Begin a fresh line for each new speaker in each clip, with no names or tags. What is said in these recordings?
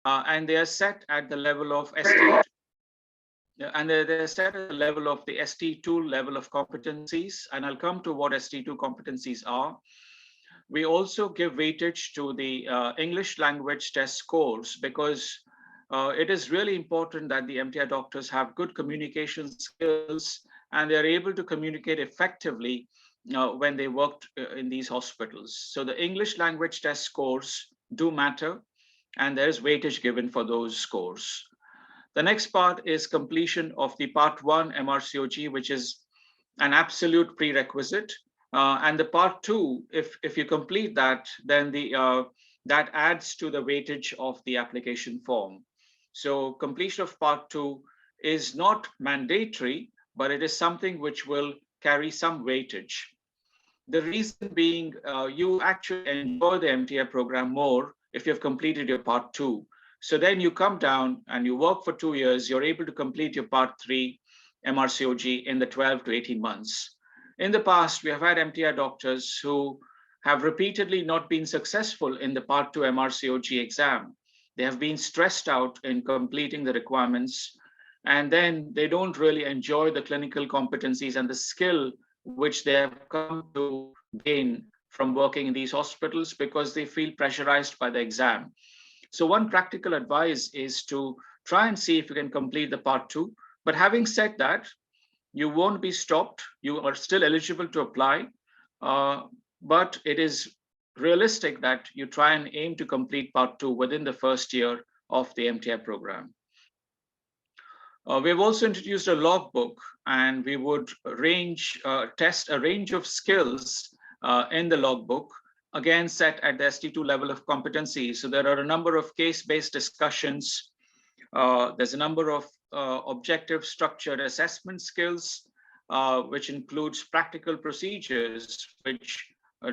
and they are set at the level of ST, and they're set at the level of the ST2 level of competencies. And I'll come to what ST2 competencies are. We also give weightage to the English language test scores because it is really important that the MTI doctors have good communication skills and they're able to communicate effectively when they worked in these hospitals. So the English language test scores do matter, and there's weightage given for those scores. The next part is completion of the part one MRCOG, which is an absolute prerequisite. And the part two, if you complete that, then that adds to the weightage of the application form. So completion of part two is not mandatory, but it is something which will carry some weightage. The reason being, you actually enjoy the MTI program more if you've completed your part two. So then you come down and you work for 2 years, you're able to complete your part three MRCOG in the 12 to 18 months. In the past, we have had MTI doctors who have repeatedly not been successful in the part two MRCOG exam. They have been stressed out in completing the requirements, and then they don't really enjoy the clinical competencies and the skill which they have come to gain from working in these hospitals because they feel pressurized by the exam. So one practical advice is to try and see if you can complete the part two. But having said that, you won't be stopped. You are still eligible to apply, uh, but it is realistic that you try and aim to complete part two within the first year of the MTI program. We've also introduced a logbook, and we would test a range of skills in the logbook, again set at the ST2 level of competency. So there are a number of case-based discussions. There's a number of objective structured assessment skills, which includes practical procedures, which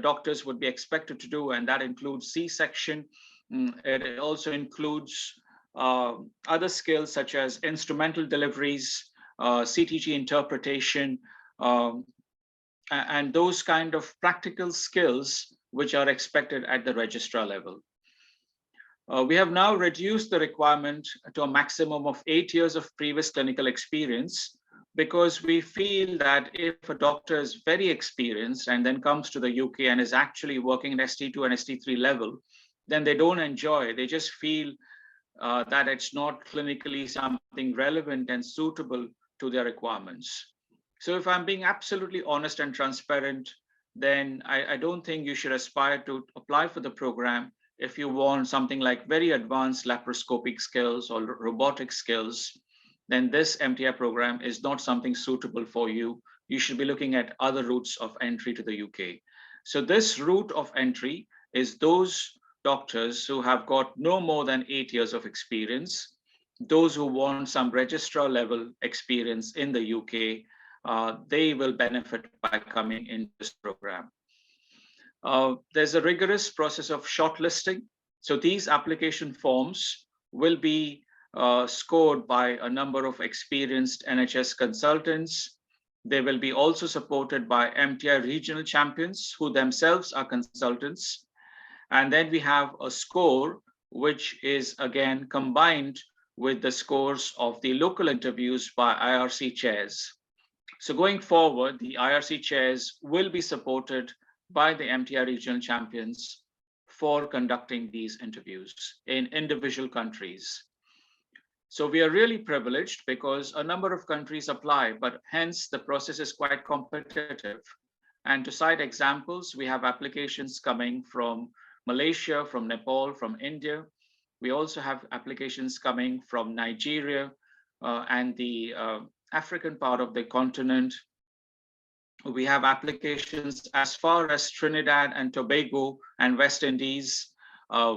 doctors would be expected to do, and that includes C-section. It also includes other skills such as instrumental deliveries, CTG interpretation, um, and those kind of practical skills which are expected at the registrar level. We have now reduced the requirement to a maximum of 8 years of previous clinical experience because we feel that if a doctor is very experienced and then comes to the UK and is actually working at ST2 and ST3 level, then they don't enjoy. They just feel that it's not clinically something relevant and suitable to their requirements. So if I'm being absolutely honest and transparent, then I don't think you should aspire to apply for the program if you want something like very advanced laparoscopic skills or robotic skills. Then this MTI program is not something suitable for you. You should be looking at other routes of entry to the UK. So this route of entry is those doctors who have got no more than 8 years of experience, those who want some registrar level experience in the UK, they will benefit by coming into this program. There's a rigorous process of shortlisting. So these application forms will be scored by a number of experienced NHS consultants. They will be also supported by MTI regional champions who themselves are consultants. And then we have a score, which is again combined with the scores of the local interviews by IRC chairs. So going forward, the IRC chairs will be supported by the MTI regional champions for conducting these interviews in individual countries. So we are really privileged because a number of countries apply, but hence the process is quite competitive. And to cite examples, we have applications coming from Malaysia, from Nepal, from India. We also have applications coming from Nigeria and the African part of the continent. We have applications as far as Trinidad and Tobago and West Indies.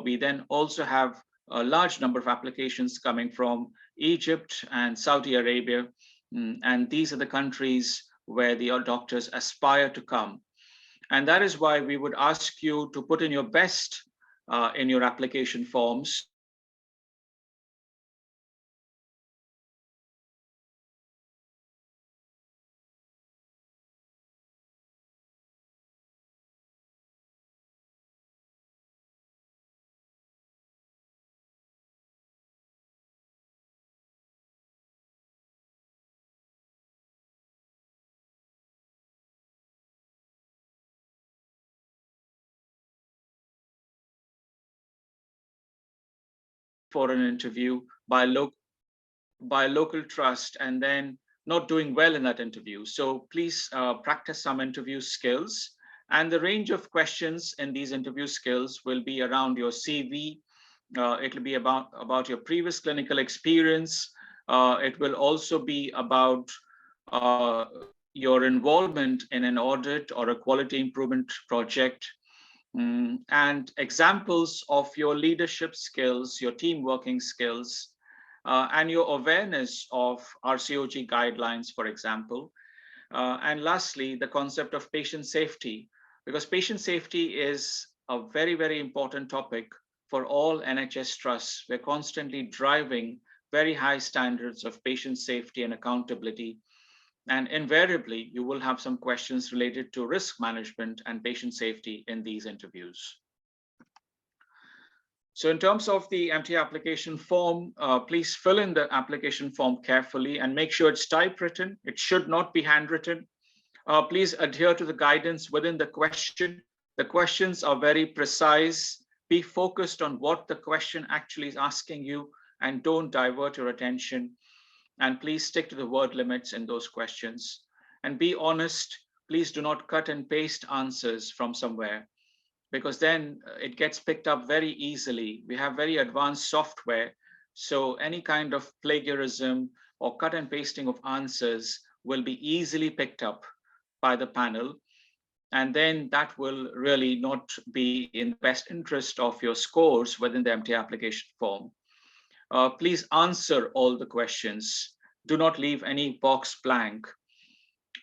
We then also have a large number of applications coming from Egypt and Saudi Arabia. And these are the countries where the doctors aspire to come. And that is why we would ask you to put in your best in your application forms for an interview by local trust and then not doing well in that interview. So please practice some interview skills. And the range of questions in these interview skills will be around your CV. It'll be about your previous clinical experience. It will also be about your involvement in an audit or a quality improvement project, and examples of your leadership skills, your team working skills, and your awareness of RCOG guidelines, for example. And lastly, the concept of patient safety, because patient safety is a very, very important topic for all NHS trusts. We're constantly driving very high standards of patient safety and accountability. And invariably, you will have some questions related to risk management and patient safety in these interviews. So in terms of the MTI application form, please fill in the application form carefully and make sure it's typewritten. It should not be handwritten. Please adhere to the guidance within the question. The questions are very precise. Be focused on what the question actually is asking you and don't divert your attention. And please stick to the word limits in those questions. And be honest. Please do not cut and paste answers from somewhere, because then it gets picked up very easily. We have very advanced software. So any kind of plagiarism or cut and pasting of answers will be easily picked up by the panel. And then that will really not be in the best interest of your scores within the MTI application form. Please answer all the questions. Do not leave any box blank.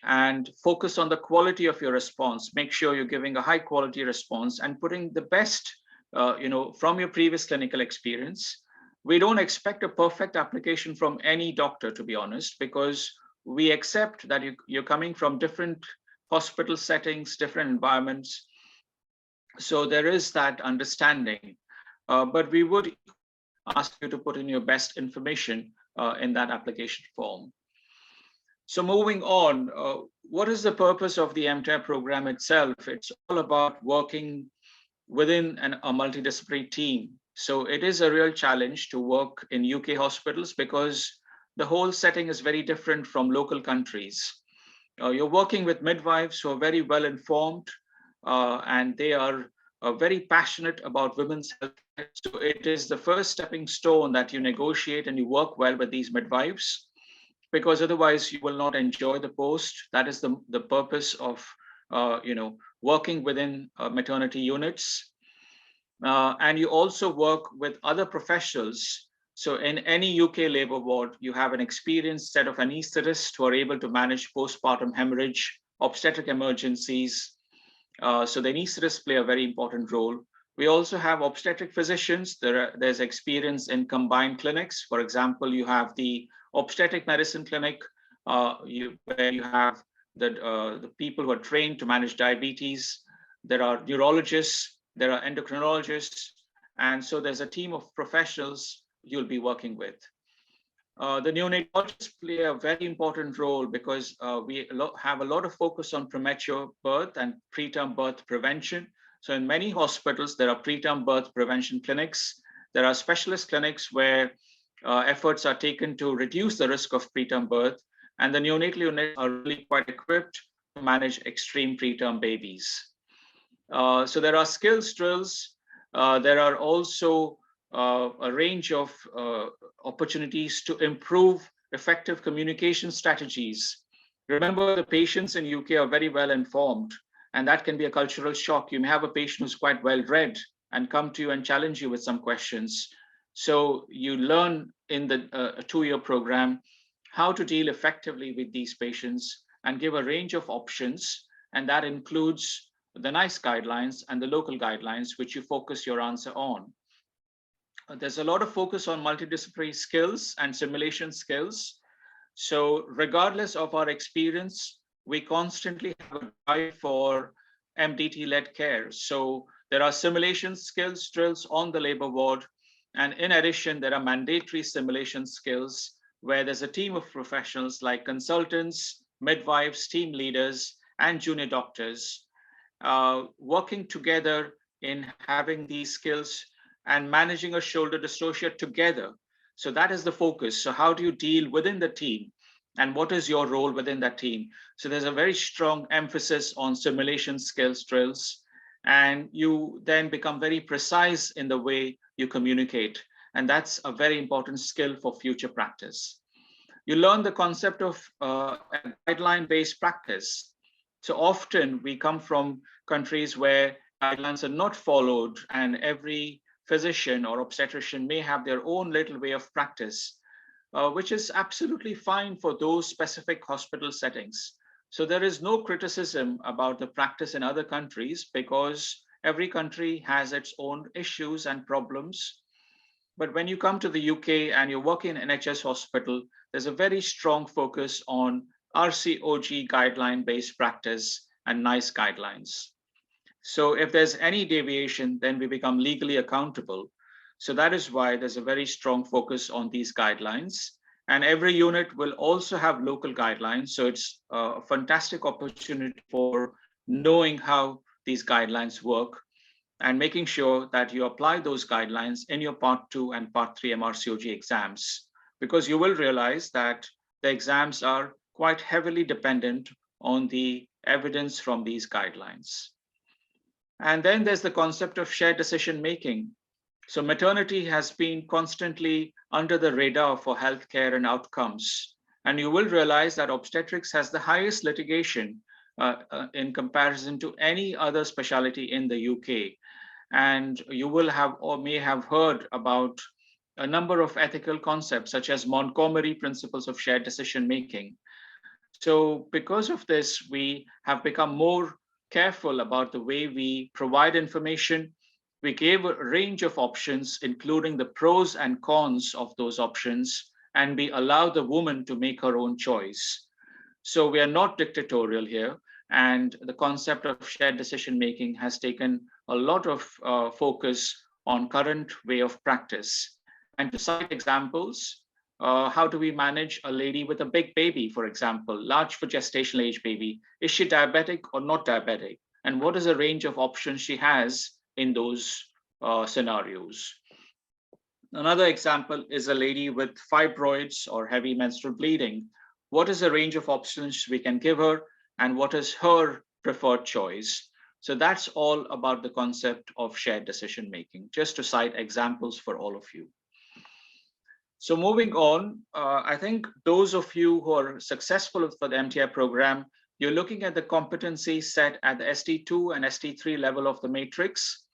And focus on the quality of your response. Make sure you're giving a high quality response and putting the best, from your previous clinical experience. We don't expect a perfect application from any doctor, to be honest, because we accept that you're coming from different hospital settings, different environments. So there is that understanding, but we would ask you to put in your best information in that application form. So moving on, what is the purpose of the MTI program itself? It's all about working within a multidisciplinary team. So it is a real challenge to work in UK hospitals because the whole setting is very different from local countries. You're working with midwives who are very well informed, and they are very passionate about women's health. So it is the first stepping stone that you negotiate and you work well with these midwives, because otherwise you will not enjoy the post. That is the purpose of working within maternity units. And you also work with other professionals. So in any UK labour ward, you have an experienced set of anaesthetists who are able to manage postpartum hemorrhage, obstetric emergencies. So the anaesthetists play a very important role. We also have obstetric physicians. There's experience in combined clinics. For example, you have the obstetric medicine clinic, where you have the people who are trained to manage diabetes. There are neurologists, there are endocrinologists, and so there's a team of professionals you'll be working with. The neonatologists play a very important role because we have a lot of focus on premature birth and preterm birth prevention. So in many hospitals, there are preterm birth prevention clinics. There are specialist clinics where efforts are taken to reduce the risk of preterm birth, and the neonatal units are really quite equipped to manage extreme preterm babies. So there are skills drills. There are also a range of opportunities to improve effective communication strategies. Remember, the patients in UK are very well informed, and that can be a cultural shock. You may have a patient who's quite well read and come to you and challenge you with some questions. So you learn in the 2-year program how to deal effectively with these patients and give a range of options. And that includes the NICE guidelines and the local guidelines, which you focus your answer on. There's a lot of focus on multidisciplinary skills and simulation skills. So regardless of our experience, we constantly have a drive for MDT-led care. So there are simulation skills drills on the labor ward. And in addition, there are mandatory simulation skills where there's a team of professionals like consultants, midwives, team leaders, and junior doctors working together in having these skills and managing a shoulder dystocia together. So that is the focus. So how do you deal within the team? And what is your role within that team? So there's a very strong emphasis on simulation skills drills, and you then become very precise in the way you communicate. And that's a very important skill for future practice. You learn the concept of a guideline-based practice. So often we come from countries where guidelines are not followed, and every physician or obstetrician may have their own little way of practice, which is absolutely fine for those specific hospital settings. So there is no criticism about the practice in other countries because every country has its own issues and problems. But when you come to the UK and you work in NHS hospital, there's a very strong focus on RCOG guideline-based practice and NICE guidelines. So if there's any deviation, then we become legally accountable. So that is why there's a very strong focus on these guidelines. And every unit will also have local guidelines. So it's a fantastic opportunity for knowing how these guidelines work and making sure that you apply those guidelines in your Part 2 and Part 3 MRCOG exams, because you will realize that the exams are quite heavily dependent on the evidence from these guidelines. And then there's the concept of shared decision making. So maternity has been constantly under the radar for healthcare and outcomes. And you will realize that obstetrics has the highest litigation in comparison to any other specialty in the UK. And you will have or may have heard about a number of ethical concepts such as Montgomery principles of shared decision making. So because of this, we have become more careful about the way we provide information. We gave a range of options, including the pros and cons of those options, and we allow the woman to make her own choice. So we are not dictatorial here, and the concept of shared decision making has taken a lot of focus on current way of practice. And to cite examples, how do we manage a lady with a big baby, for example, large for gestational age baby? Is she diabetic or not diabetic? And what is the range of options she has in those scenarios? Another example is a lady with fibroids or heavy menstrual bleeding. What is the range of options we can give her, and what is her preferred choice? So that's all about the concept of shared decision making, just to cite examples for all of you. So moving on, I think those of you who are successful for the MTI program, you're looking at the competency set at the ST2 and ST3 level of the matrix.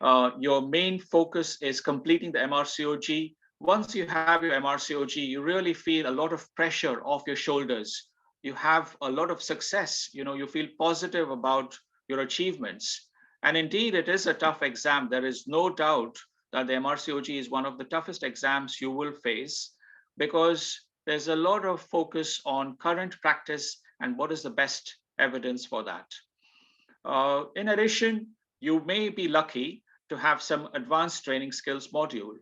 Your main focus is completing the MRCOG. Once you have your MRCOG, you really feel a lot of pressure off your shoulders. You have a lot of success. You feel positive about your achievements. And indeed, it is a tough exam. There is no doubt that the MRCOG is one of the toughest exams you will face, because there's a lot of focus on current practice and what is the best evidence for that. In addition, you may be lucky to have some advanced training skills module.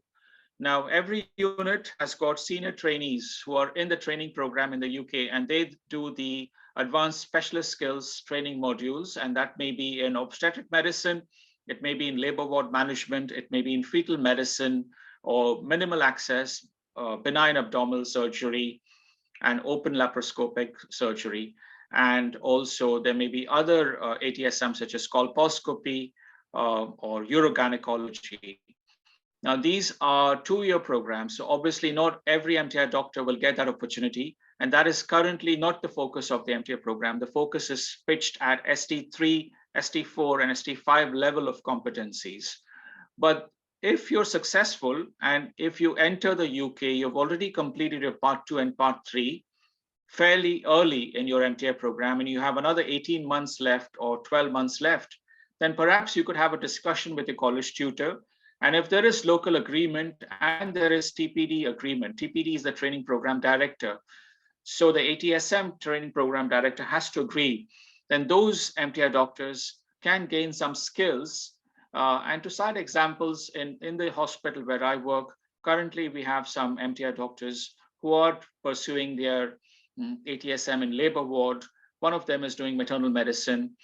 Now, every unit has got senior trainees who are in the training program in the UK, and they do the advanced specialist skills training modules, and that may be in obstetric medicine, it may be in labor ward management, it may be in fetal medicine or minimal access, benign abdominal surgery, and open laparoscopic surgery. And also there may be other ATSM such as colposcopy or urogynecology. Now, these are 2-year programs, so obviously not every MTI doctor will get that opportunity, and that is currently not the focus of the MTI program. The focus is pitched at ST3, ST4, and ST5 level of competencies. But if you're successful and if you enter the UK, you've already completed your Part 2 and Part 3 fairly early in your MTI program, and you have another 18 months left or 12 months left, then perhaps you could have a discussion with your college tutor. And if there is local agreement and there is TPD agreement, TPD is the training program director. So the ATSM training program director has to agree. Then those MTI doctors can gain some skills. And to cite examples, in the hospital where I work, currently we have some MTI doctors who are pursuing their ATSM in labor ward. One of them is doing maternal medicine,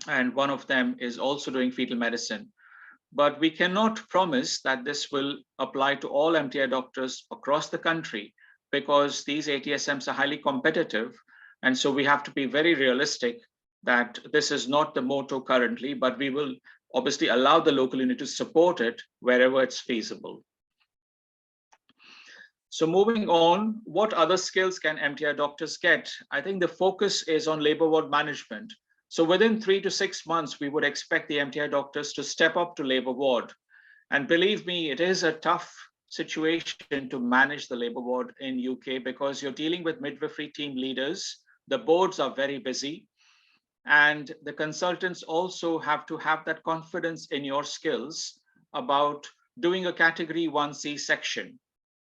and one of them is also doing fetal medicine. but we cannot promise that this will apply to all MTI doctors across the country because these ATSMs are highly competitive. And so we have to be very realistic that this is not the motto currently, but we will obviously allow the local unit to support it wherever it's feasible. So moving on, what other skills can MTI doctors get? I think the focus is on labor ward management. So within 3 to 6 months, we would expect the MTI doctors to step up to labor ward. And believe me, it is a tough situation to manage the labor ward in UK because you're dealing with midwifery team leaders. The boards are very busy. And the consultants also have to have that confidence in your skills about doing a category 1C section.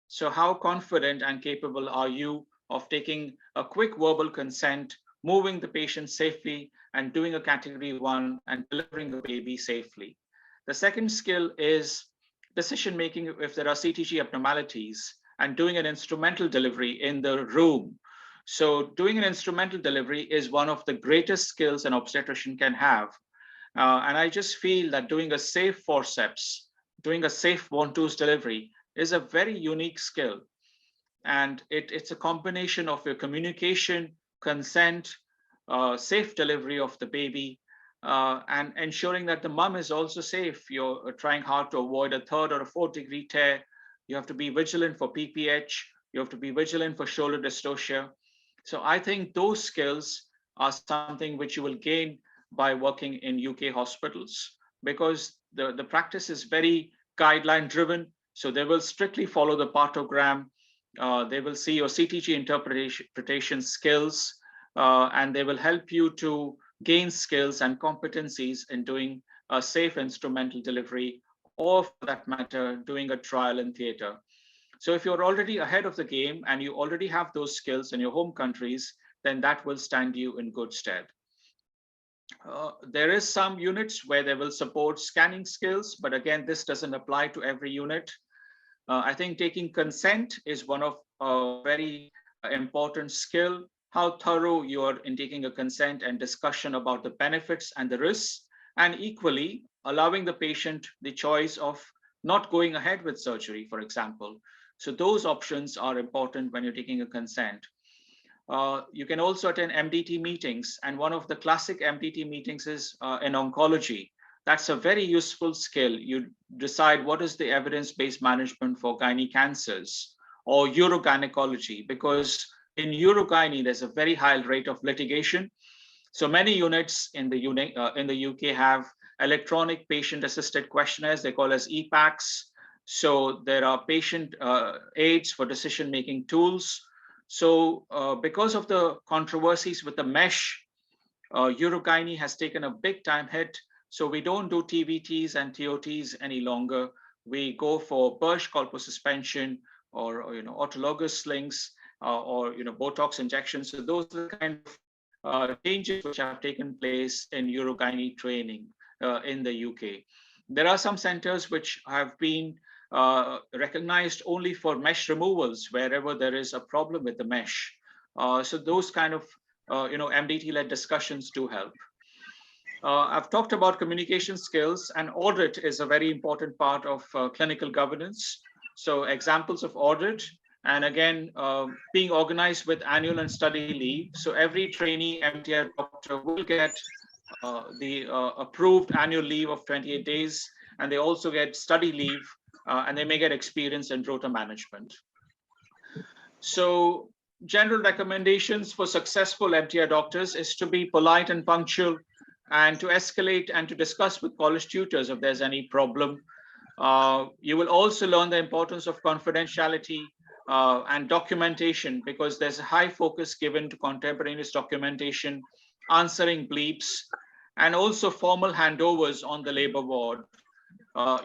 So how confident and capable are you of taking a quick verbal consent, moving the patient safely, and doing a category 1 and delivering the baby safely? The second skill is decision making if there are CTG abnormalities and doing an instrumental delivery in the room. So doing an instrumental delivery is one of the greatest skills an obstetrician can have. And I just feel that doing a safe forceps, doing a safe 1-2 delivery is a very unique skill. And it's a combination of your communication, consent, safe delivery of the baby, and ensuring that the mom is also safe. You're trying hard to avoid a 3rd or a 4th degree tear. You have to be vigilant for PPH. You have to be vigilant for shoulder dystocia. So I think those skills are something which you will gain by working in UK hospitals because the practice is very guideline driven. So they will strictly follow the partogram. They will see your CTG interpretation skills, and they will help you to gain skills and competencies in doing a safe instrumental delivery, or for that matter, doing a trial in theater. So if you're already ahead of the game and you already have those skills in your home countries, then that will stand you in good stead. There is some units where they will support scanning skills, but again, this doesn't apply to every unit. I think taking consent is one of a very important skill, how thorough you are in taking a consent and discussion about the benefits and the risks, and equally allowing the patient the choice of not going ahead with surgery, for example. So those options are important when you're taking a consent. You can also attend MDT meetings, and one of the classic MDT meetings is in oncology. That's a very useful skill. You decide what is the evidence-based management for gynae cancers or urogynecology, because in urogynae, there's a very high rate of litigation. So many units in the UK have electronic patient-assisted questionnaires. They call as EPACs. So there are patient aids for decision-making tools. So because of the controversies with the mesh, urogynae has taken a big time hit. So we don't do TVTs and TOTs any longer. We go for Birch colposuspension or autologous slings or Botox injections. So those are the kind of changes which have taken place in urogynae training in the UK. There are some centers which have been recognized only for mesh removals wherever there is a problem with the mesh. So those kind of MDT-led discussions do help. I've talked about communication skills, and audit is a very important part of clinical governance. So examples of audit, and again, being organized with annual and study leave. So every trainee MTI doctor will get the approved annual leave of 28 days, and they also get study leave, and they may get experience in rota management. So general recommendations for successful MTI doctors is to be polite and punctual, and to escalate and to discuss with college tutors if there's any problem. You will also learn the importance of confidentiality and documentation, because there's a high focus given to contemporaneous documentation, answering bleeps, and also formal handovers on the labor ward.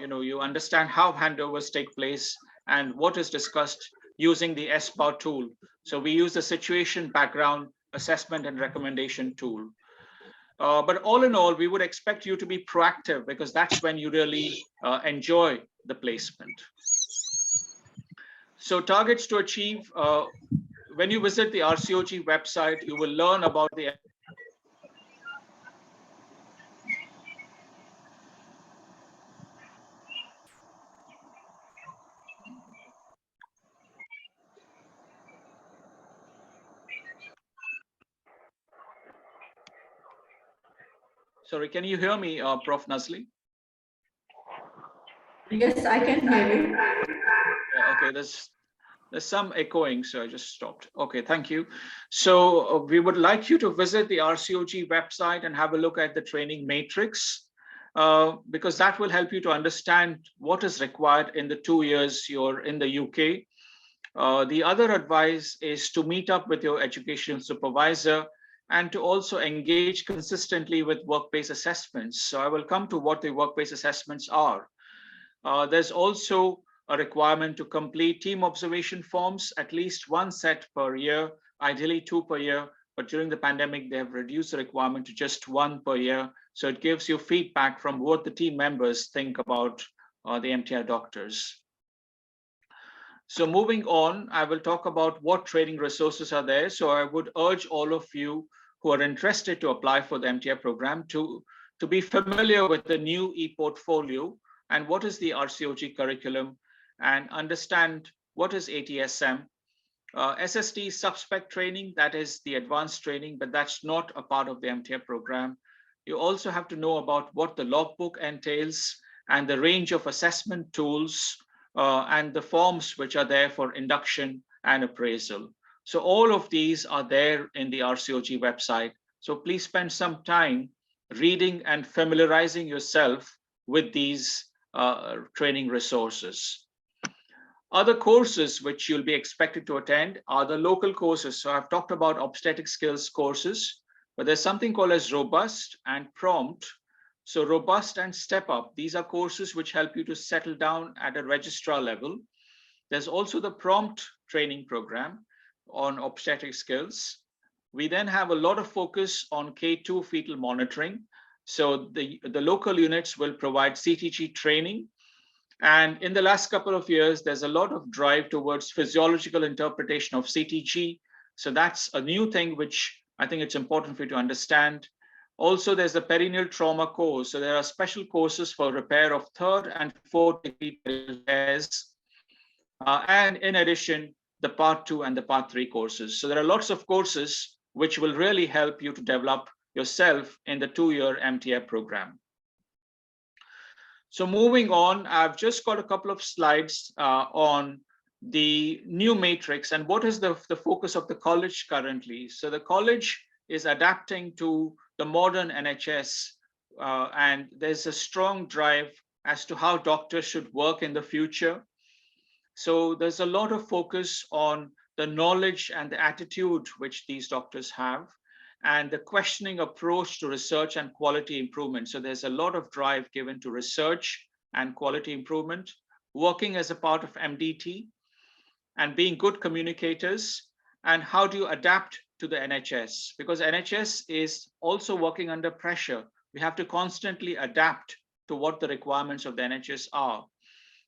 You understand how handovers take place and what is discussed using the SPAR tool. So we use the situation background assessment and recommendation tool. But all in all, we would expect you to be proactive, because that's when you really enjoy the placement. So targets to achieve, when you visit the RCOG website, you will learn about the Sorry, can you hear me, Prof. Nazli?
Yes, I can hear you.
Okay, there's some echoing, so I just stopped. Okay, thank you. So we would like you to visit the RCOG website and have a look at the training matrix, because that will help you to understand what is required in the 2 years you're in the UK. The other advice is to meet up with your education supervisor and to also engage consistently with work-based assessments. So I will come to what the work-based assessments are. There's also a requirement to complete team observation forms, at least one set per year, ideally two per year. But during the pandemic, they have reduced the requirement to just one per year. So it gives you feedback from what the team members think about the MTI doctors. So moving on, I will talk about what training resources are there. So I would urge all of you who are interested to apply for the MTI program to be familiar with the new e-portfolio and what is the RCOG curriculum and understand what is ATSM. SST sub-spec training, that is the advanced training, but that's not a part of the MTI program. You also have to know about what the logbook entails and the range of assessment tools and the forms which are there for induction and appraisal. So all of these are there in the RCOG website. So please spend some time reading and familiarizing yourself with these training resources. Other courses which you'll be expected to attend are the local courses. So I've talked about obstetric skills courses, but there's something called as robust and prompt. So robust and step up, these are courses which help you to settle down at a registrar level. There's also the prompt training program on obstetric skills. We then have a lot of focus on K2 fetal monitoring. So the local units will provide CTG training. And in the last couple of years, there's a lot of drive towards physiological interpretation of CTG. So that's a new thing, which I think it's important for you to understand. Also, there's a perineal trauma course. So there are special courses for repair of third and fourth degree tears. And in addition, the part 2 and the part 3 courses. So there are lots of courses which will really help you to develop yourself in the 2-year MTI program. So moving on, I've just got a couple of slides on the new matrix and what is the focus of the college currently. So the college is adapting to the modern NHS and there's a strong drive as to how doctors should work in the future. So there's a lot of focus on the knowledge and the attitude which these doctors have and the questioning approach to research and quality improvement. So there's a lot of drive given to research and quality improvement, working as a part of MDT and being good communicators. And how do you adapt to the NHS? Because NHS is also working under pressure. We have to constantly adapt to what the requirements of the NHS are.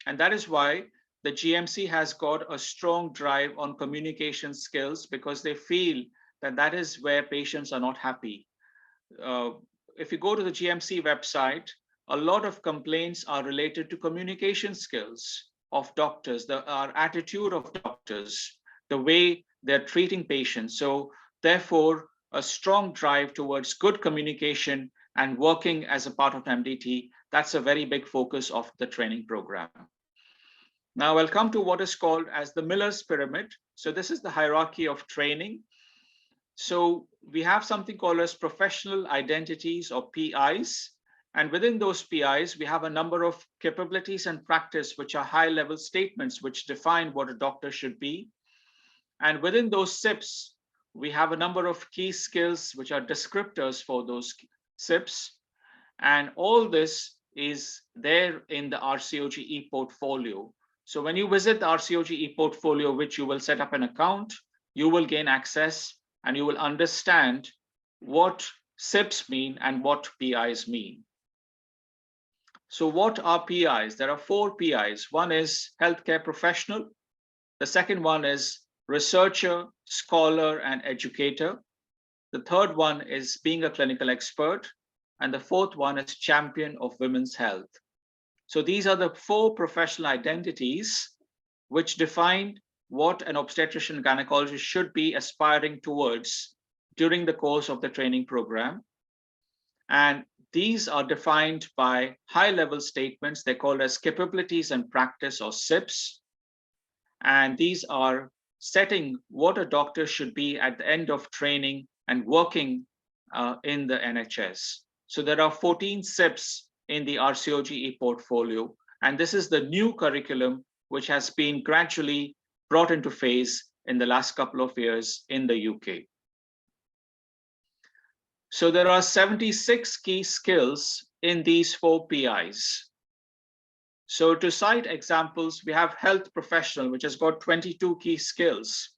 And that is why the GMC has got a strong drive on communication skills because they feel that that is where patients are not happy. If you go to the GMC website, a lot of complaints are related to communication skills of doctors, our attitude of doctors, the way they're treating patients. So therefore, a strong drive towards good communication and working as a part of MDT, that's a very big focus of the training program. Now I'll come to what is called as the Miller's Pyramid. So this is the hierarchy of training. So we have something called as professional identities or PIs. And within those PIs, we have a number of capabilities and practice, which are high-level statements, which define what a doctor should be. And within those SIPs, we have a number of key skills, which are descriptors for those SIPs. And all this is there in the RCOG e-portfolio. So when you visit the RCOG e-portfolio, which you will set up an account, you will gain access and you will understand what SIPs mean and what PIs mean. So what are PIs? There are 4 PIs. One is healthcare professional. The second one is researcher, scholar, and educator. The third one is being a clinical expert. And the fourth one is champion of women's health. So these are the 4 professional identities which define what an obstetrician gynecologist should be aspiring towards during the course of the training program. And these are defined by high-level statements. They're called as capabilities and practice, or SIPs. And these are setting what a doctor should be at the end of training and working in the NHS. So there are 14 SIPs in the RCOG portfolio, and this is the new curriculum which has been gradually brought into phase in the last couple of years in the UK. So there are 76 key skills in these 4 PIs. So to cite examples, we have health professional, which has got 22 key skills.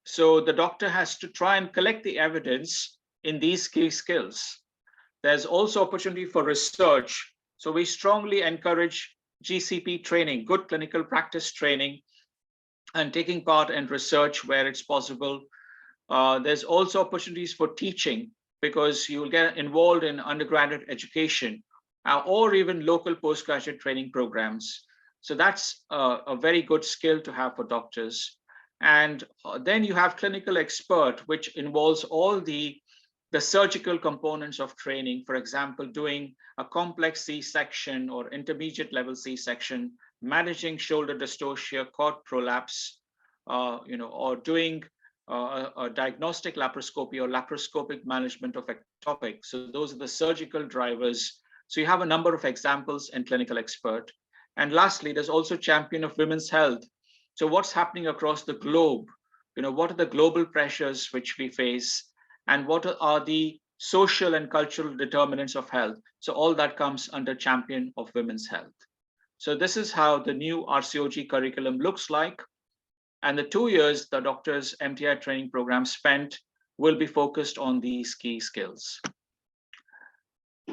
So the doctor has to try and collect the evidence in these key skills. There's also opportunity for research. So we strongly encourage GCP training, good clinical practice training, and taking part in research where it's possible. There's also opportunities for teaching, because you'll get involved in undergraduate education or even local postgraduate training programs. So that's a very good skill to have for doctors. And then you have clinical expert, which involves all the surgical components of training. For example, doing a complex C-section or intermediate level C-section, managing shoulder dystocia, cord prolapse, or doing a diagnostic laparoscopy or laparoscopic management of ectopic. So those are the surgical drivers. So you have a number of examples in clinical expert. And lastly, there's also champion of women's health. So what's happening across the globe? What are the global pressures which we face? And what are the social and cultural determinants of health? So all that comes under champion of women's health. So this is how the new RCOG curriculum looks like. And the 2 years the doctor's MTI training program spent will be focused on these key skills.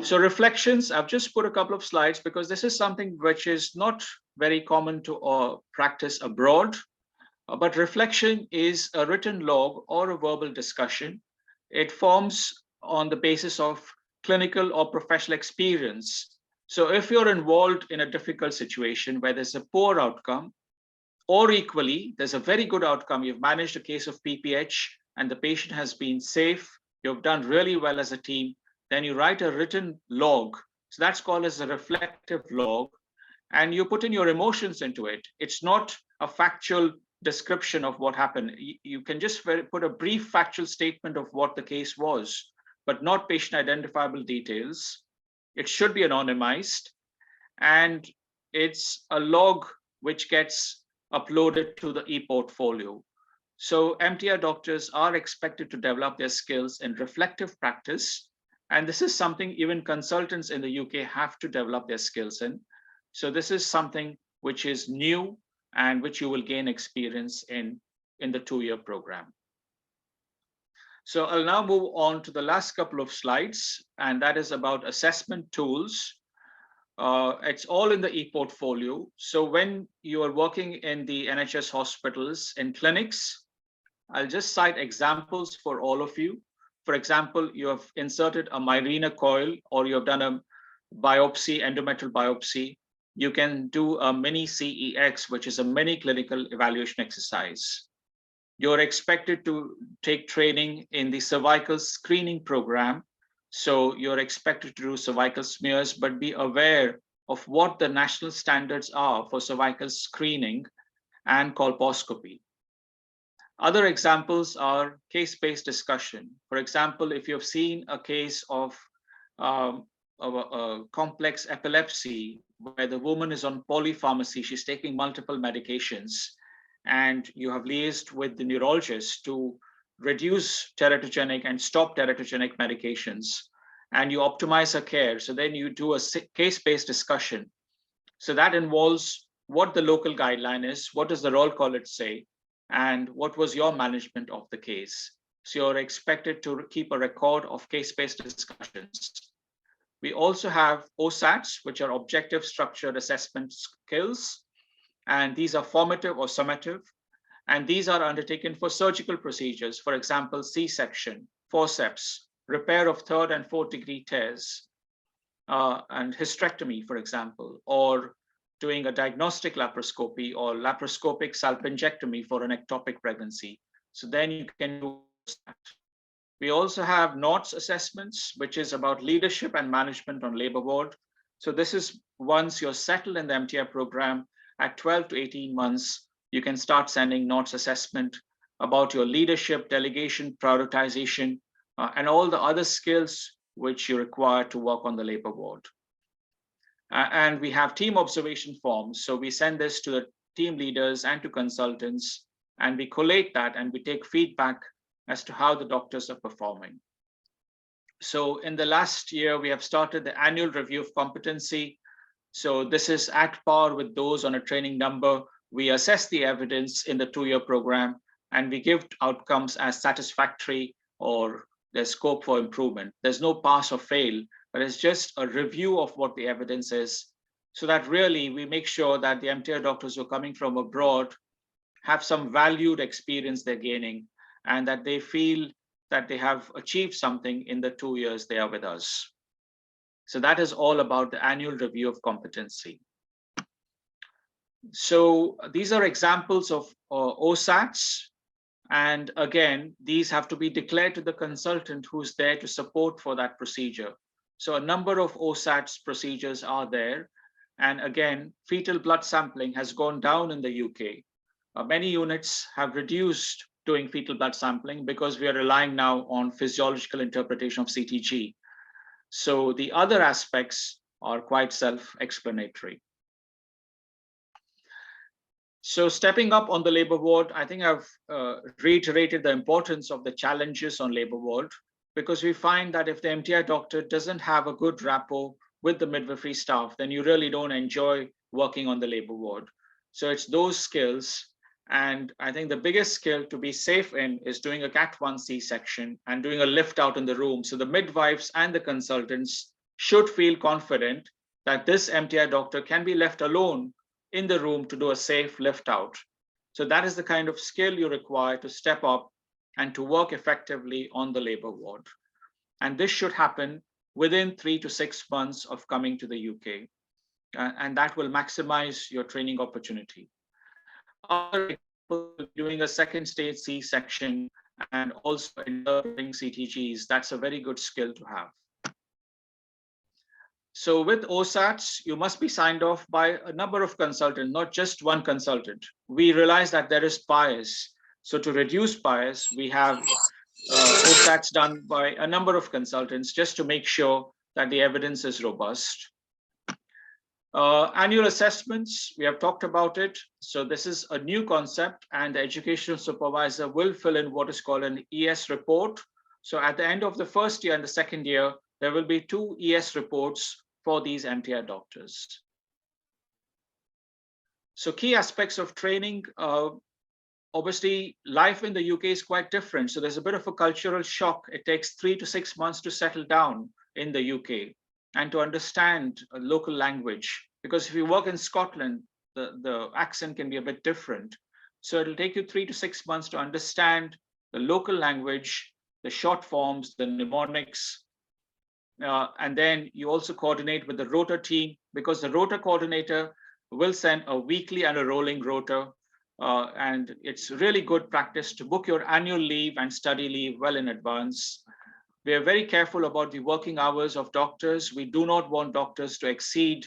So reflections, I've just put a couple of slides because this is something which is not very common to practice abroad. But reflection is a written log or a verbal discussion. It forms on the basis of clinical or professional experience. So if you're involved in a difficult situation where there's a poor outcome, or equally, there's a very good outcome, you've managed a case of PPH and the patient has been safe, you've done really well as a team, then you write a written log. So that's called as a reflective log, and you put in your emotions into it. It's not a factual description of what happened. You can just put a brief factual statement of what the case was, but not patient identifiable details. It should be anonymized, and it's a log which gets uploaded to the e-portfolio. So MTI doctors are expected to develop their skills in reflective practice. And this is something even consultants in the UK have to develop their skills in. So this is something which is new and which you will gain experience in the 2-year program. So I'll now move on to the last couple of slides, and that is about assessment tools. It's all in the e-portfolio. So when you are working in the NHS hospitals and clinics, I'll just cite examples for all of you. For example, you have inserted a Mirena coil, or you have done a biopsy, endometrial biopsy. You can do a mini CEX, which is a mini clinical evaluation exercise. You're expected to take training in the cervical screening program. So you're expected to do cervical smears, but be aware of what the national standards are for cervical screening and colposcopy. Other examples are case-based discussion. For example, if you've seen a case of a complex epilepsy where the woman is on polypharmacy, she's taking multiple medications, and you have liaised with the neurologist to reduce teratogenic and stop teratogenic medications, and you optimize her care. So then you do a case-based discussion. So that involves what the local guideline is, what does the roll call it say, and what was your management of the case. So you're expected to keep a record of case-based discussions. We also have OSATs, which are objective structured assessment skills, and these are formative or summative, and these are undertaken for surgical procedures, for example, C-section, forceps, repair of 3rd and 4th degree tears, and hysterectomy, for example, or doing a diagnostic laparoscopy or laparoscopic salpingectomy for an ectopic pregnancy. So then you can do that. We also have NOTS assessments, which is about leadership and management on labor ward. So this is once you're settled in the MTI program at 12 to 18 months, you can start sending NOTS assessment about your leadership, delegation, prioritization, and all the other skills which you require to work on the labor ward. And we have team observation forms. So we send this to the team leaders and to consultants, and we collate that and we take feedback as to how the doctors are performing. So in the last year, we have started the annual review of competency. So this is at par with those on a training number. We assess the evidence in the 2-year program, and we give outcomes as satisfactory or there's scope for improvement. There's no pass or fail, but it's just a review of what the evidence is, so that really we make sure that the MTI doctors who are coming from abroad have some valued experience they're gaining, and that they feel that they have achieved something in the 2 years they are with us. So that is all about the annual review of competency. So these are examples of OSATs. And again, these have to be declared to the consultant who's there to support for that procedure. So a number of OSATs procedures are there. And again, fetal blood sampling has gone down in the UK. Many units have reduced doing fetal blood sampling because we are relying now on physiological interpretation of CTG. So the other aspects are quite self-explanatory. So stepping up on the labor ward, I think I've reiterated the importance of the challenges on labor ward, because we find that if the MTI doctor doesn't have a good rapport with the midwifery staff, then you really don't enjoy working on the labor ward. So it's those skills. And I think the biggest skill to be safe in is doing a Cat-1 C-section and doing a lift out in the room. So the midwives and the consultants should feel confident that this MTI doctor can be left alone in the room to do a safe lift out. So that is the kind of skill you require to step up and to work effectively on the labor ward. And this should happen within 3 to 6 months of coming to the UK. And that will maximize your training opportunity. Other examples, doing a second stage C-section and also interpreting CTGs, that's a very good skill to have. So with OSATs, you must be signed off by a number of consultants, not just one consultant. We realize that there is bias. So to reduce bias, we have OSATs done by a number of consultants just to make sure that the evidence is robust. Annual assessments, we have talked about it. So this is a new concept, and the educational supervisor will fill in what is called an ES report. So at the end of the first year and the second year, there will be 2 ES reports for these MTI doctors. So key aspects of training, obviously life in the UK is quite different. So there's a bit of a cultural shock. It takes 3 to 6 months to settle down in the UK and to understand a local language. Because if you work in Scotland, the accent can be a bit different. So it'll take you 3 to 6 months to understand the local language, the short forms, the mnemonics. And then you also coordinate with the rota team, because the rota coordinator will send a weekly and a rolling rota. And it's really good practice to book your annual leave and study leave well in advance. We are very careful about the working hours of doctors. We do not want doctors to exceed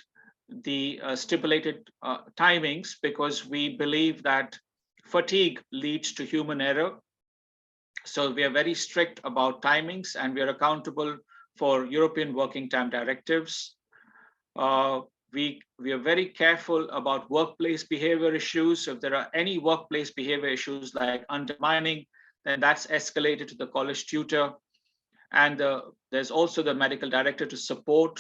the stipulated timings, because we believe that fatigue leads to human error. So we are very strict about timings, and we are accountable for European Working Time Directives. We are very careful about workplace behavior issues. So if there are any workplace behavior issues like undermining, then that's escalated to the college tutor. And there's also the medical director to support.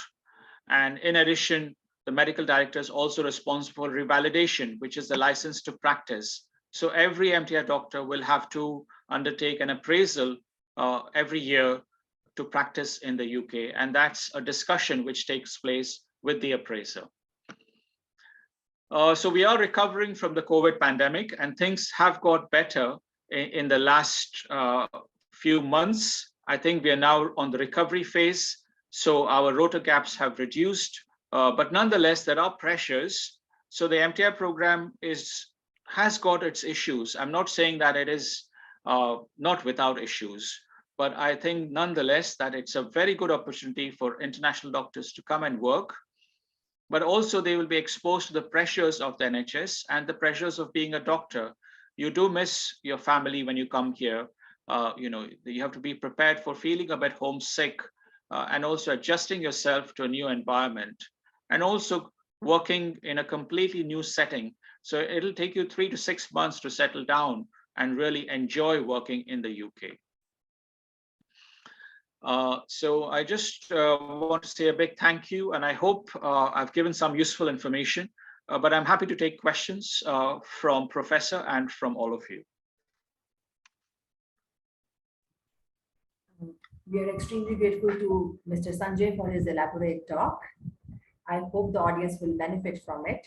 And in addition, the medical director is also responsible for revalidation, which is the license to practice. So every MTI doctor will have to undertake an appraisal every year to practice in the UK. And that's a discussion which takes place with the appraiser. So we are recovering from the COVID pandemic, and things have got better in the last few months. I think we are now on the recovery phase. So our rota gaps have reduced, but nonetheless, there are pressures. So the MTI program has got its issues. I'm not saying that it is not without issues, But I think nonetheless that it's a very good opportunity for international doctors to come and work, but also they will be exposed to the pressures of the NHS and the pressures of being a doctor. You do miss your family when you come here. You have to be prepared for feeling a bit homesick, and also adjusting yourself to a new environment, and also working in a completely new setting. So it'll take you 3 to 6 months to settle down and really enjoy working in the UK. So I just want to say a big thank you, and I hope I've given some useful information, but I'm happy to take questions from Professor and from all of you.
We are extremely grateful to Mr. Sanjay for his elaborate talk. I hope the audience will benefit from it.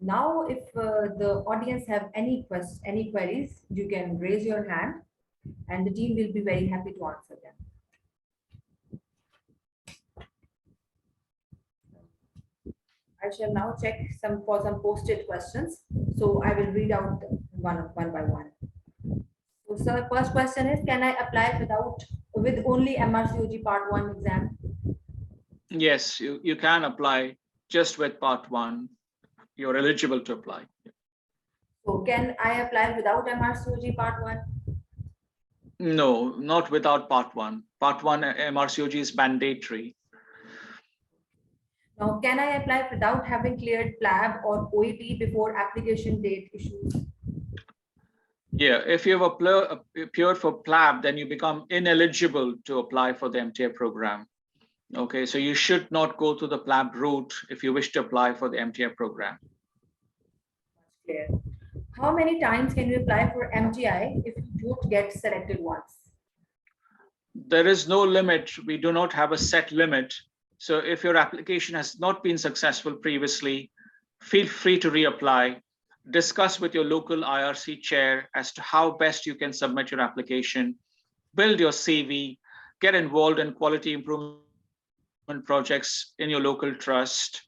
Now, if the audience have any queries, you can raise your hand and the team will be very happy to answer them. I shall now check for some posted questions. So I will read out one by one. So, sir, first question is, can I apply with only MRCOG Part 1 exam?
Yes, you can apply just with Part 1. You're eligible to apply.
So can I apply without MRCOG Part 1?
No, not without Part 1. Part 1 MRCOG is mandatory.
Now, can I apply without having cleared PLAB or OET before application date issues?
Yeah, if you've appeared for PLAB, then you become ineligible to apply for the MTI program. Okay, so you should not go to the PLAB route if you wish to apply for the MTI program.
Clear. How many times can you apply for MTI if you don't get selected once?
There is no limit. We do not have a set limit. So if your application has not been successful previously, feel free to reapply. Discuss with your local IRC chair as to how best you can submit your application, build your CV, get involved in quality improvement projects in your local trust,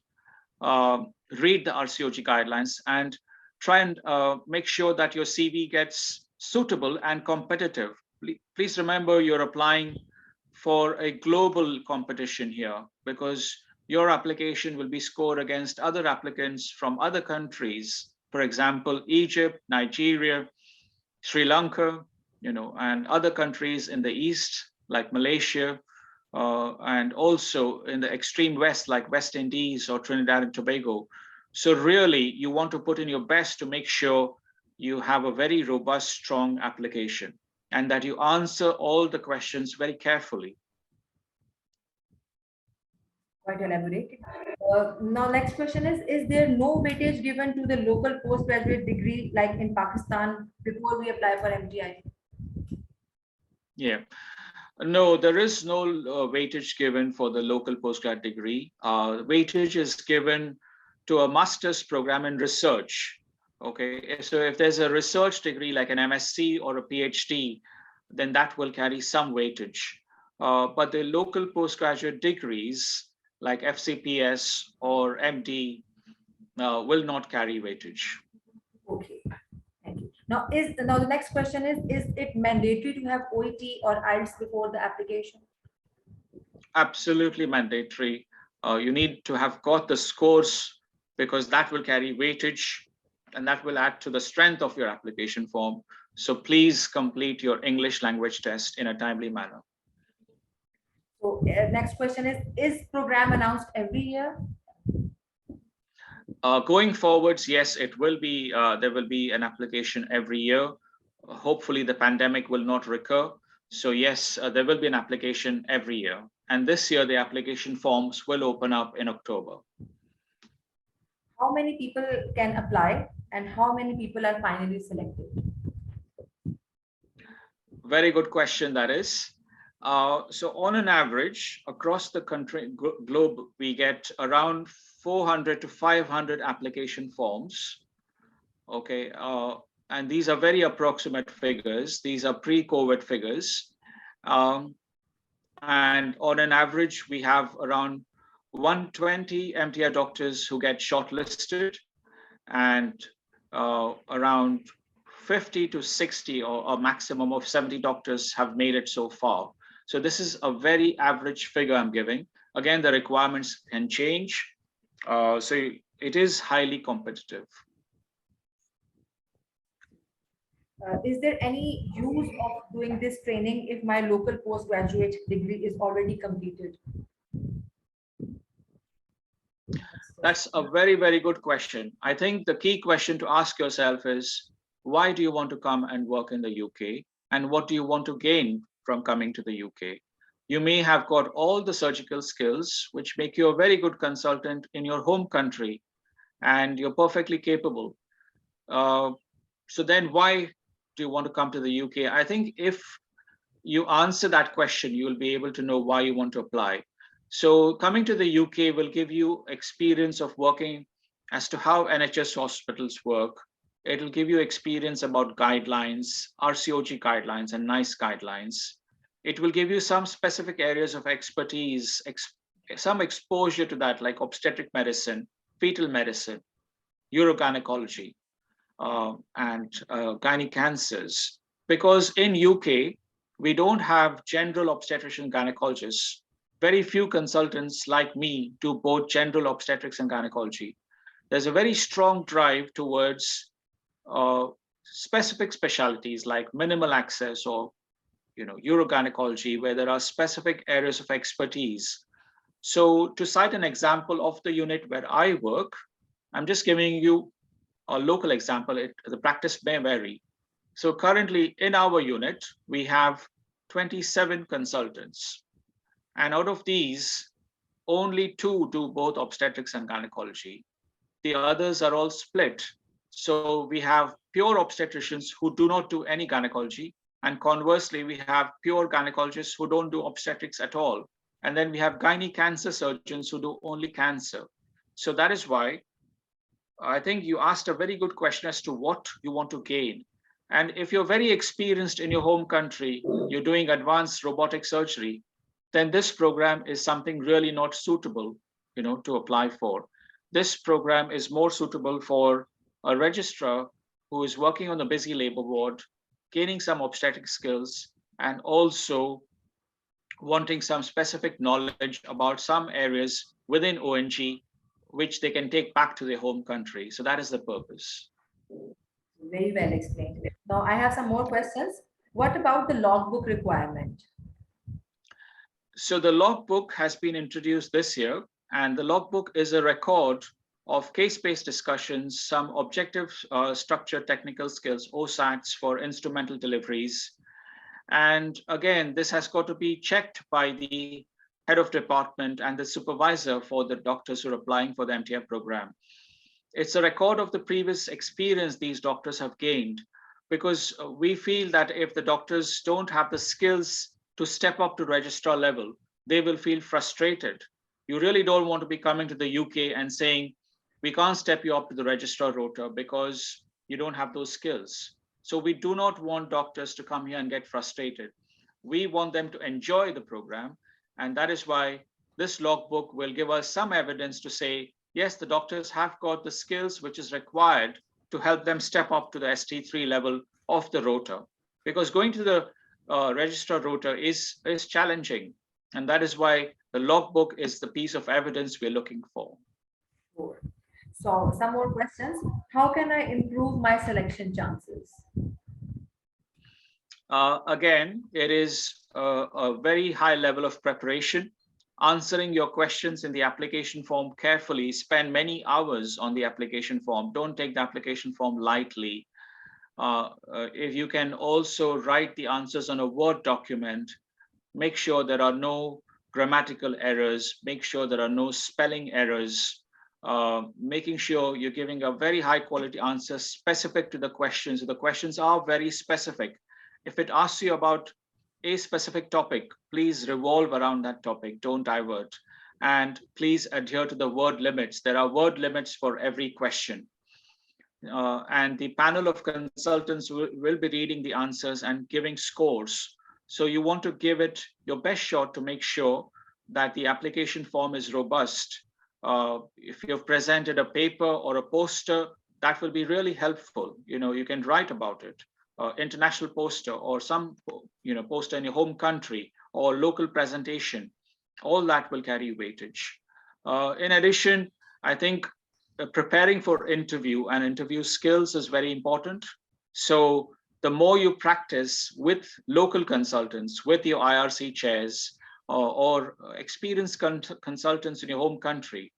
read the RCOG guidelines, and try and make sure that your CV gets suitable and competitive. Please remember you're applying for a global competition here, because your application will be scored against other applicants from other countries, for example, Egypt, Nigeria, Sri Lanka, and other countries in the East, like Malaysia, and also in the extreme West, like West Indies or Trinidad and Tobago. So really, you want to put in your best to make sure you have a very robust, strong application, and that you answer all the questions very carefully.
Quite elaborated. Now, next question is there no weightage given to the local postgraduate degree like in Pakistan before we apply for MTI?
Yeah. No, there is no weightage given for the local postgrad degree. Weightage is given to a master's program in research. Okay, so if there's a research degree like an MSc or a PhD, then that will carry some weightage. But the local postgraduate degrees like FCPS or MD will not carry weightage.
Okay, thank you. Now the next question is it mandatory to have OET or IELTS before the application?
Absolutely mandatory. You need to have got the scores, because that will carry weightage and that will add to the strength of your application form. So please complete your English language test in a timely manner.
So next question is program announced every year?
Going forwards, yes, it will be. There will be an application every year. Hopefully the pandemic will not recur. So yes, there will be an application every year. And this year the application forms will open up in October.
How many people can apply and how many people are finally selected?
Very good question, that is. So on an average, across the country, globe, we get around 400 to 500 application forms. Okay, and these are very approximate figures. These are pre-COVID figures. And on an average, we have around 120 MTI doctors who get shortlisted, and around 50 to 60 or a maximum of 70 doctors have made it so far. So this is a very average figure I'm giving. Again, the requirements can change. So it is highly competitive.
Is there any use of doing this training if my local postgraduate degree is already completed?
That's a very, very good question. I think the key question to ask yourself is, why do you want to come and work in the UK? And what do you want to gain from coming to the UK? You may have got all the surgical skills, which make you a very good consultant in your home country, and you're perfectly capable. So then why do you want to come to the UK? I think if you answer that question, you will be able to know why you want to apply. So coming to the UK will give you experience of working as to how NHS hospitals work. It'll give you experience about guidelines, RCOG guidelines and NICE guidelines. It will give you some specific areas of expertise, some exposure to that, like obstetric medicine, fetal medicine, urogynecology, and gynae cancers. Because in UK, we don't have general obstetrician gynecologists. Very few consultants like me do both general obstetrics and gynecology. There's a very strong drive towards specific specialties like minimal access or urogynecology, where there are specific areas of expertise. So to cite an example of the unit where I work, I'm just giving you a local example. The practice may vary. So currently in our unit, we have 27 consultants. And out of these, only 2 do both obstetrics and gynecology. The others are all split. So we have pure obstetricians who do not do any gynecology. And conversely, we have pure gynecologists who don't do obstetrics at all. And then we have gynae cancer surgeons who do only cancer. So that is why I think you asked a very good question as to what you want to gain. And if you're very experienced in your home country, you're doing advanced robotic surgery, then this program is something really not suitable, to apply for. This program is more suitable for a registrar who is working on the busy labor ward, gaining some obstetric skills, and also wanting some specific knowledge about some areas within ONG, which they can take back to their home country. So that is the purpose.
Very well explained. Now I have some more questions. What about the logbook requirement?
So the logbook has been introduced this year, and the logbook is a record of case-based discussions, some objective structured technical skills, OSATs for instrumental deliveries. And again, this has got to be checked by the head of department and the supervisor for the doctors who are applying for the MTI program. It's a record of the previous experience these doctors have gained, because we feel that if the doctors don't have the skills to step up to registrar level, they will feel frustrated. You really don't want to be coming to the UK and saying, we can't step you up to the registrar rota because you don't have those skills. So we do not want doctors to come here and get frustrated. We want them to enjoy the program. And that is why this logbook will give us some evidence to say, yes, the doctors have got the skills which is required to help them step up to the ST3 level of the rota. Because going to the registrar rota is challenging. And that is why the logbook is the piece of evidence we're looking for.
Sure. So some more questions. How can I improve my selection chances?
Again, it is a very high level of preparation. Answering your questions in the application form carefully, spend many hours on the application form. Don't take the application form lightly. If you can also write the answers on a Word document, make sure there are no grammatical errors, make sure there are no spelling errors, making sure you're giving a very high quality answer specific to the questions. The questions are very specific. If it asks you about a specific topic, please revolve around that topic, don't divert. And please adhere to the word limits. There are word limits for every question. And the panel of consultants will be reading the answers and giving scores. So you want to give it your best shot to make sure that the application form is robust. If you've presented a paper or a poster, that will be really helpful. You can write about it, international poster or some, poster in your home country or local presentation. All that will carry weightage. In addition, I think preparing for interview and interview skills is very important. So the more you practice with local consultants, with your IRC chairs, or experienced consultants in your home country,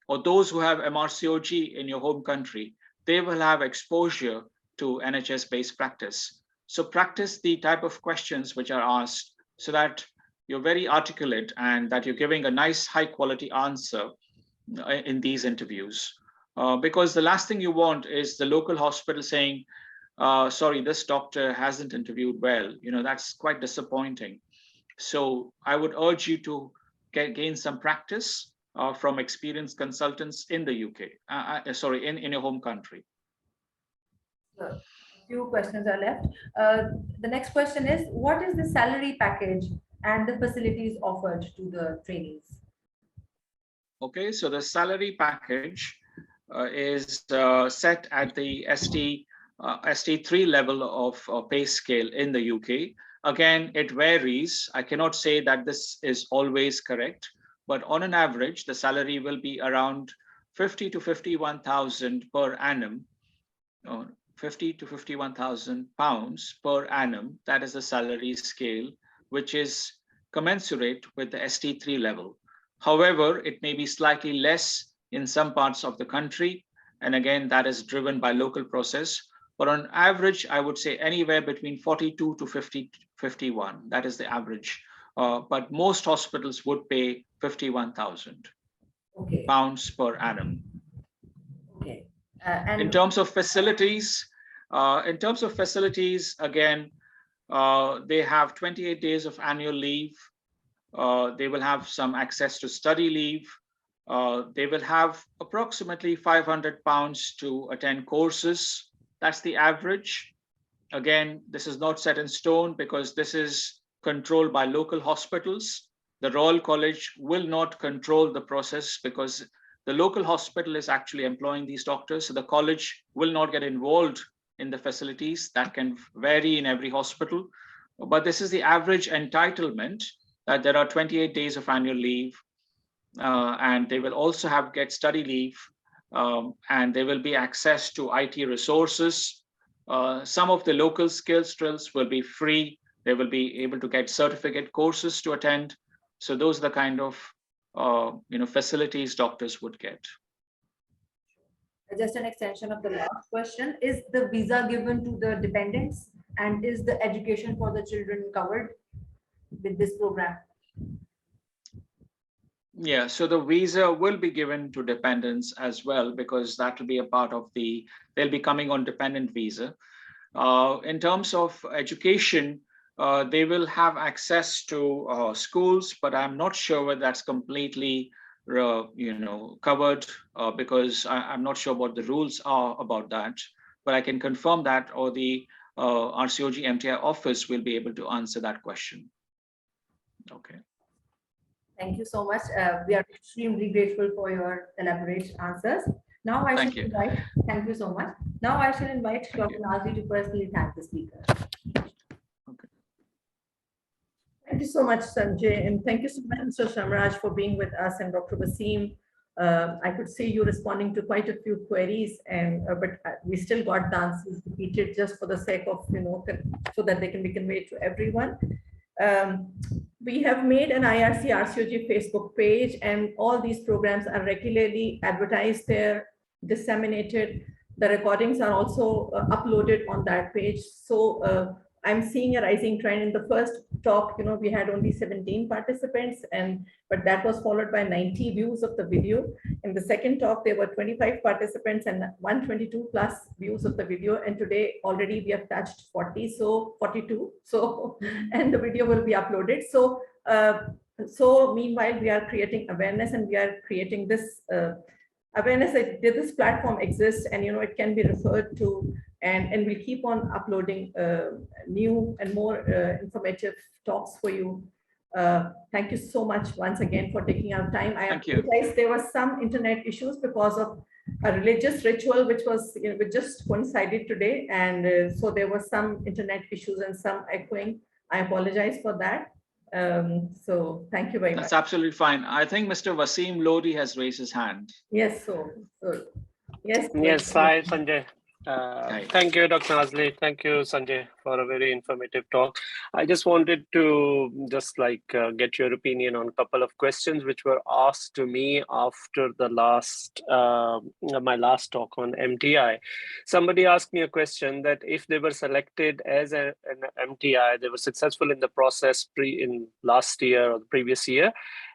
or those who have MRCOG in your home country, they will have exposure to NHS-based practice. So practice the type of questions which are asked so that you're very articulate and that you're giving a nice high-quality answer in these interviews. Because the last thing you want is the local hospital saying, sorry, this doctor hasn't interviewed well. That's quite disappointing. So I would urge you to gain some practice from experienced consultants in the UK, in your home country.
A few questions are left. The next question is, what is the salary package and the facilities offered to the trainees?
Okay, so the salary package is set at the ST3 level of pay scale in the UK. Again, it varies. I cannot say that this is always correct, but on an average, the salary will be around 50 to 51,000 per annum, 50 to 51,000 pounds per annum. That is the salary scale, which is commensurate with the ST3 level. However, it may be slightly less in some parts of the country. And again, that is driven by local process. But on average, I would say anywhere between 42 to 51. That is the average. But most hospitals would pay 51,000 pounds per annum.
Okay.
In terms of facilities, again, they have 28 days of annual leave. They will have some access to study leave. They will have approximately 500 pounds to attend courses. That's the average. Again, this is not set in stone because this is controlled by local hospitals. The Royal College will not control the process because the local hospital is actually employing these doctors. So the college will not get involved in the facilities. That can vary in every hospital. But this is the average entitlement, that there are 28 days of annual leave. And they will also get study leave, and there will be access to IT resources. Some of the local skills drills will be free. They will be able to get certificate courses to attend. So those are the kind of facilities doctors would get.
Just an extension of the last question, is the visa given to the dependents, and is the education for the children covered with this program?
Yeah, so the visa will be given to dependents as well, because that will be a part of they'll be coming on dependent visa. In terms of education, they will have access to schools, but I'm not sure whether that's completely covered, because I'm not sure what the rules are about that, but I can confirm that, or the Rcog MTI office will be able to answer that question. Okay.
Thank you so much. We are extremely grateful for your elaborate answers. Now I should invite, thank you so much. Now I shall invite Dr. Nazi to personally thank the speaker.
Okay.
Thank you so much, Sanjay, and thank you so much, Mr. Samrage, for being with us, and Dr. Wasim. I could see you responding to quite a few queries, and but we still got the answers repeated just for the sake of, so that they can be conveyed to everyone. We have made an IRC Rcog Facebook page, and all these programs are regularly advertised there, disseminated. The recordings are also uploaded on that page. So I'm seeing a rising trend. In the first talk, we had only 17 participants, but that was followed by 90 views of the video. In the second talk, there were 25 participants and 122 plus views of the video. And today already we have touched 42. So, and the video will be uploaded. So, meanwhile, we are creating awareness, and we are creating this awareness that this platform exists, and it can be referred to, and we'll keep on uploading new and more informative talks for you. Thank you so much once again for taking our time. I apologize, there were some internet issues because of a religious ritual which was, which just coincided today, and so there was some internet issues and some echoing. I apologize for that. So thank you very much.
That's absolutely fine. I think Mr. Wasim Lodi has raised his hand.
Yes, so yes.
Yes, hi, Sanjay.
Hi.
Thank you, Dr. Nazli. Thank you, Sanjay, for a very informative talk. I just wanted to get your opinion on a couple of questions which were asked to me after the my last talk on MTI. Somebody asked me a question that if they were selected as an MTI, they were successful in the process in last year or the previous year,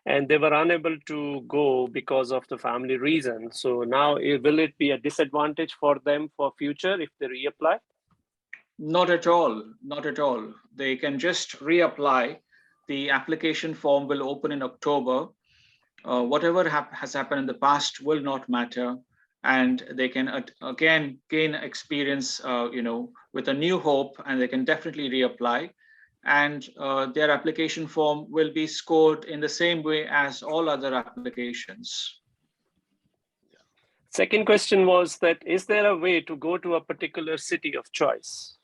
and they were unable to go because of the family reason. So now, will it be a disadvantage for them for future if they reapply?
Not at all. Not at all. They can just reapply. The application form will open in October. Whatever has happened in the past will not matter. And they can again gain experience, with a new hope, and they can definitely reapply. And their application form will be scored in the same way as all other applications.
Second question was that, is there a way to go to a particular city of choice?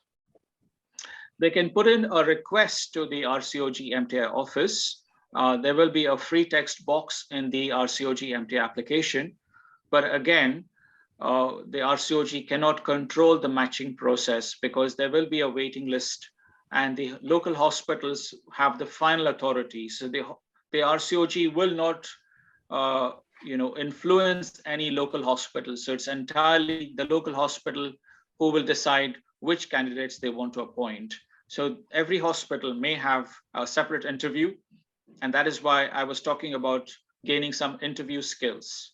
They can put in a request to the Rcog MTI office. There will be a free text box in the Rcog MTI application. But again, the Rcog cannot control the matching process because there will be a waiting list, and the local hospitals have the final authority. So the Rcog will not influence any local hospital. So it's entirely the local hospital who will decide which candidates they want to appoint. So every hospital may have a separate interview, and that is why I was talking about gaining some interview skills.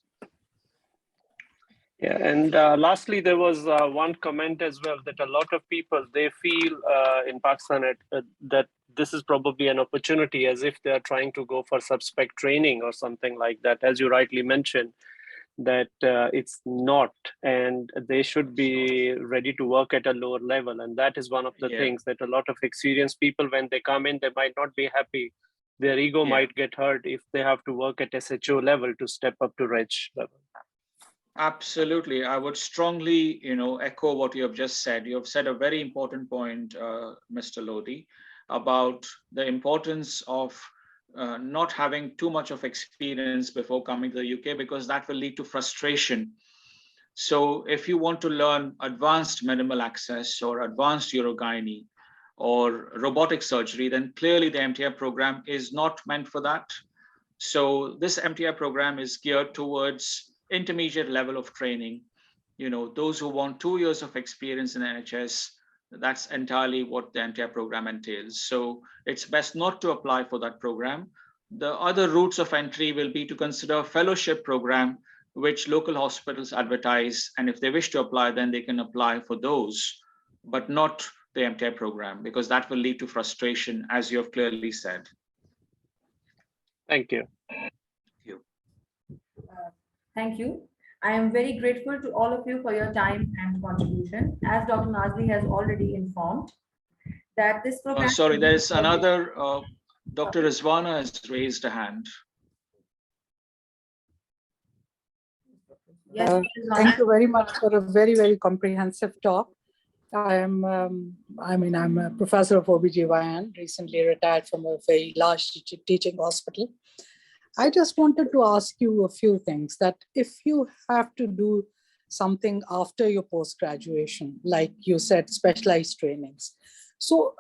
Yeah, and lastly, there was one comment as well that a lot of people, they feel in Pakistan that this is probably an opportunity, as if they are trying to go for sub-spec training or something like that, as you rightly mentioned, that it's not, and they should be ready to work at a lower level. And that is one of the things that a lot of experienced people, when they come in, they might not be happy. Their ego might get hurt if they have to work at SHO level to step up to Reg level.
Absolutely. I would strongly, echo what you have just said. You have said a very important point, Mr. Lodi, about the importance of not having too much of experience before coming to the UK, because that will lead to frustration. So if you want to learn advanced minimal access or advanced urogyne or robotic surgery, then clearly the MTI program is not meant for that. So this MTI program is geared towards intermediate level of training. Those who want 2 years of experience in NHS, that's entirely what the MTI program entails. So it's best not to apply for that program. The other routes of entry will be to consider a fellowship program, which local hospitals advertise. And if they wish to apply, then they can apply for those, but not the MTI program, because that will lead to frustration, as you have clearly said.
Thank you.
Thank you. I am very grateful to all of you for your time and contribution. As Dr. Nazli has already informed, that this program...
sorry, there is another, Dr. Rizwana has raised a hand.
Yes,
thank you very much for a very, very comprehensive talk. I'm a professor of OBGYN, recently retired from a very large teaching hospital. I just wanted to ask you a few things, that if you have to do something after your post-graduation, like you said, specialized trainings. So,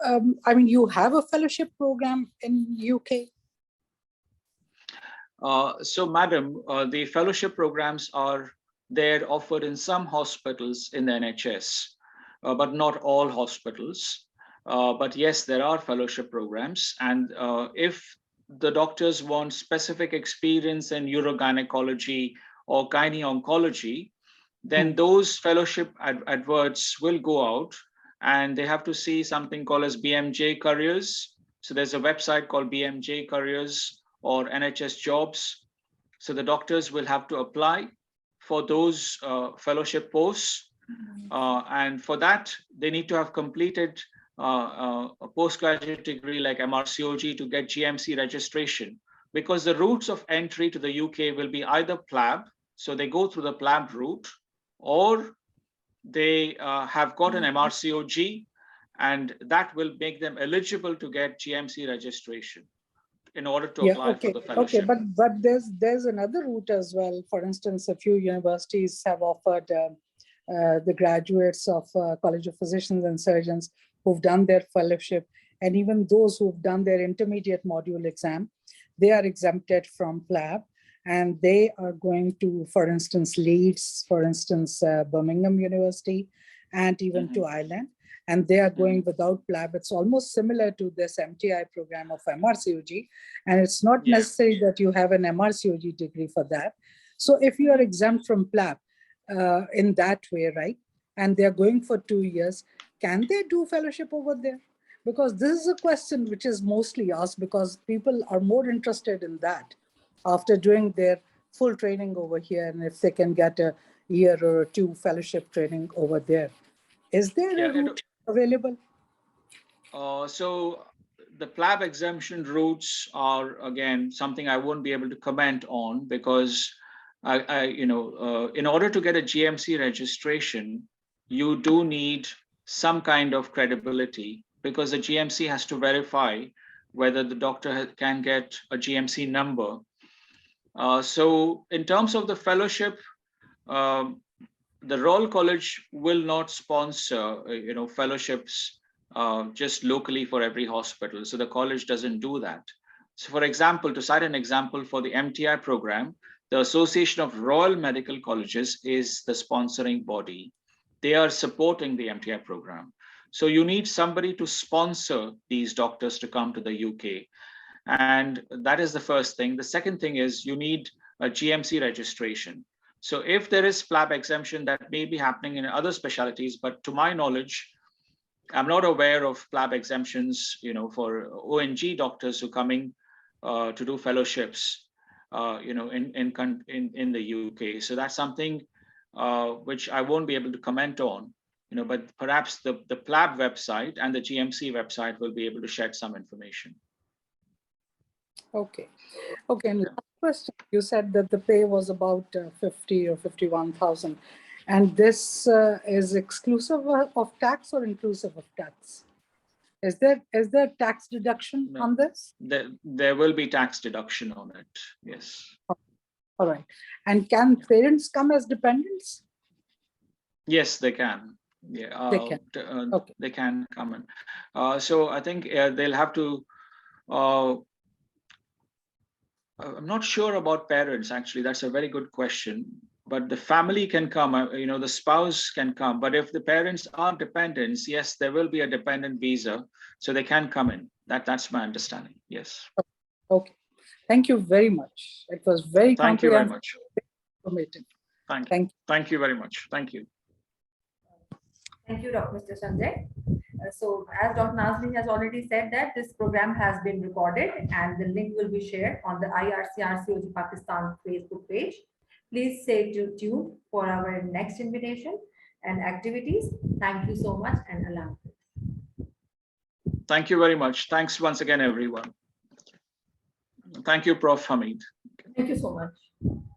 you have a fellowship program in UK?
So, madam, the fellowship programs are there offered in some hospitals in the NHS, but not all hospitals. But yes, there are fellowship programs. And if the doctors want specific experience in urogynecology or gyne-oncology, then those fellowship adverts will go out, and they have to see something called as BMJ Careers. So there's a website called BMJ Careers or NHS Jobs. So the doctors will have to apply for those fellowship posts. And for that, they need to have completed a postgraduate degree like MRCOG to get GMC registration, because the routes of entry to the UK will be either PLAB, So they go through the PLAB route, or they have got an MRCOG, and that will make them eligible to get GMC registration in order to apply for the fellowship.
Okay, but there's another route as well. For instance, a few universities have offered the graduates of College of Physicians and Surgeons who've done their fellowship, and even those who've done their intermediate module exam, they are exempted from PLAB, and they are going to, for instance, Leeds, for instance, Birmingham University, and even to Ireland. And they are going without PLAB. It's almost similar to this MTI program of MRCOG. And it's not necessary that you have an MRCOG degree for that. So if you are exempt from PLAB in that way, right, and they're going for 2 years, can they do fellowship over there? Because this is a question which is mostly asked because people are more interested in that after doing their full training over here, and if they can get a year or 2 fellowship training over there. Is there a route available?
So the PLAB exemption routes are, again, something I won't be able to comment on, because in order to get a GMC registration, you do need some kind of credibility, because the GMC has to verify whether the doctor can get a GMC number. So in terms of the fellowship, the Royal College will not sponsor, fellowships just locally for every hospital. So the college doesn't do that. So for example, to cite an example for the MTI program, the Association of Royal Medical Colleges is the sponsoring body. They are supporting the MTI program. So you need somebody to sponsor these doctors to come to the UK. And that is the first thing. The second thing is you need a GMC registration. So if there is PLAB exemption, that may be happening in other specialties, but to my knowledge, I'm not aware of PLAB exemptions, for ONG doctors who are coming to do fellowships, in the UK. So that's something which I won't be able to comment on, but perhaps the PLAB website and the GMC website will be able to shed some information.
Okay. And last question, you said that the pay was about 50 or 51,000, and this is exclusive of tax or inclusive of tax? Is there tax deduction on this?
There will be tax deduction on it. Yes.
All right. And can parents come as dependents?
Yes, they can. Yeah,
they can. Okay.
They can come in. So I think they'll have to. I'm not sure about parents, actually. That's a very good question. But the family can come, the spouse can come. But if the parents are dependents, yes, there will be a dependent visa. So they can come in. That's my understanding. Yes.
Okay. Thank you very much. It was very
Thank you very much.
Informative.
Thank you very much. Thank you.
Thank you, Mr. Sanjay. So as Dr. Nazli has already said that this program has been recorded and the link will be shared on the IRC-RCOG Pakistan Facebook page. Please stay tuned for our next invitation and activities. Thank you so much, and Allah Hafiz.
Thank you very much. Thanks once again, everyone. Thank you, Prof. Hamid.
Thank you so much.